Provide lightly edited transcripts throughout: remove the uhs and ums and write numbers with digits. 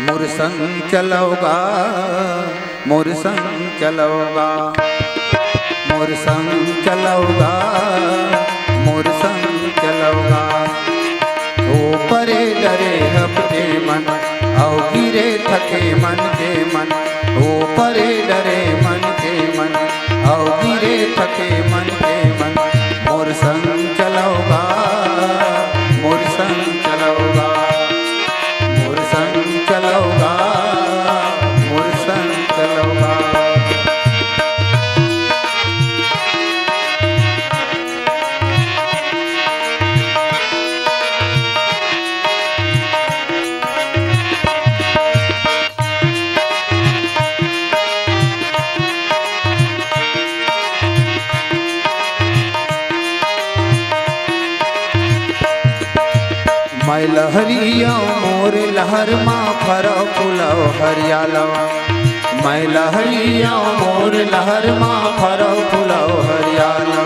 मोर संग चलोगा, मोर संग चलोगा, मोर संग चलोगा, मोर संग चलोगा। ओ परे डरे हपते मन, औ गिरे थके मन के मन। ओ परे डरे मन के मन, औ गिरे थके मन के मन। मोर संग चलोगा, मोर संग चलोगा, मोर संग चलोगा, मोर संग चलोगा। मैं लहरिया मोर लहर माँ फरो फुलो हरियालो। मैं लहरिया मोर लहर माँ फरो फुलो हरियालो।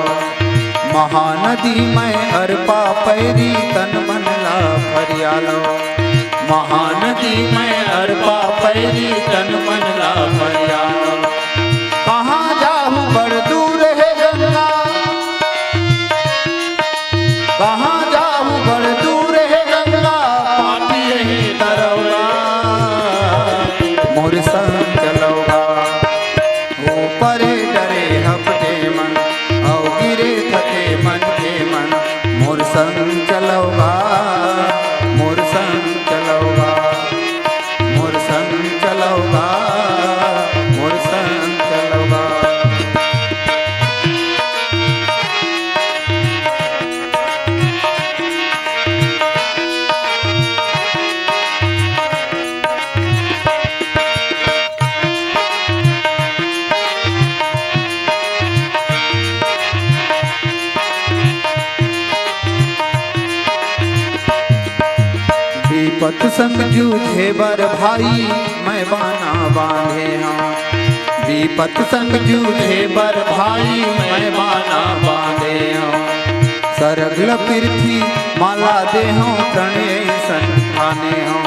महानदी मैं अरपा पैरी तन मन ला हरियालो। महानदी मैं अरपा पैरी तन मन ला हरियालो। कहाँ जाऊँ बड़ दूर है गंगा, कहाँ जाऊँ बड़ दूर है गंगा, पापी यही तरौला। मोर संग चलोगा, ओ परे डरे हपटे मन, औ गिरे थके मन के मन। मोर संग चलोगा, मोर संग चलोगा, मोर संग चलोगा, मोर संग चलोगा। विपत संग जूझे बर भाई मैं बाना बांधे हाँ। विपत संग जूझे बर भाई मैं बाना बांधे हाँ। सरगल पृथ्वी माला दे हों प्रणय संठाने हों।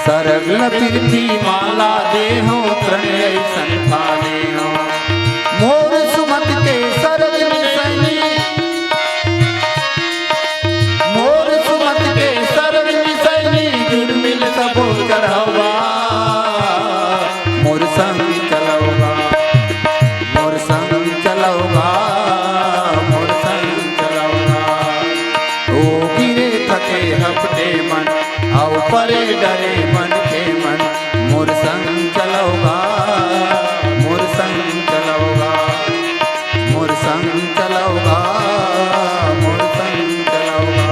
सरगल पृथ्वी माला दे हों प्रणय संठाने हों। मोर सुमत के सरग निसैनी, मोर सुमत के सरग निसैनी, जुर्मिल सबो चढ़ावा। मोर संग चलोगा, मोर संग चलोगा, मोर संग चलोगा। ओ गिरे थके हपटे मन, औ परे डरे मन के मन। मोर संग चलोगा, मोर संग चलोगा, मोर संग चलोगा, मोर संग चलोगा।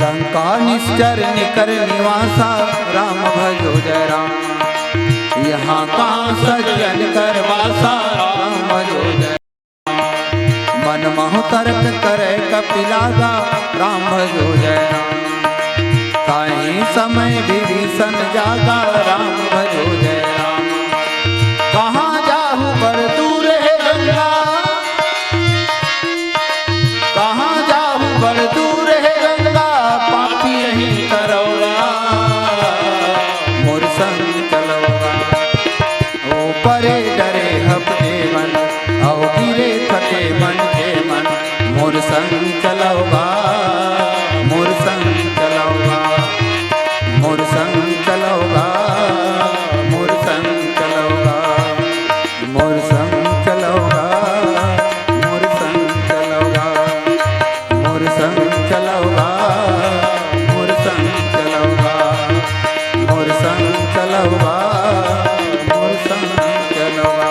लंका निश्चर निकर निवासा, राम भजो जय राम। यहाँ कहाँ सज्जन कर वासा, राम भजो जय राम। मन मोह तर्क करे कपिलागा, राम भजो जय राम। काहीं समय विभीषण जागा, राम भजो जय राम। कहाँ जाहूँ बड़ दूर है गंगा, कहाँ जाहूँ बड़ दूर है गंगा, पापी यही तरौला। मोर संग चलोगा, ओ परे डरे हपटे मन, औ गिरे थके मन के मन। मोर संग चलोगा, मोर संग चलोगा, मोर संग चलोगा, मोर संग चलोगा, मोर संग चलोगा, मोर संग चलोगा, मोर संग चलोगा, मोर संग चलोगा, मोर संग चलोगा, मोर संग चलोगा।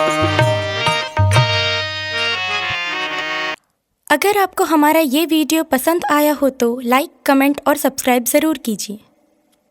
अगर आपको हमारा ये वीडियो पसंद आया हो तो लाइक, कमेंट और सब्सक्राइब ज़रूर कीजिए।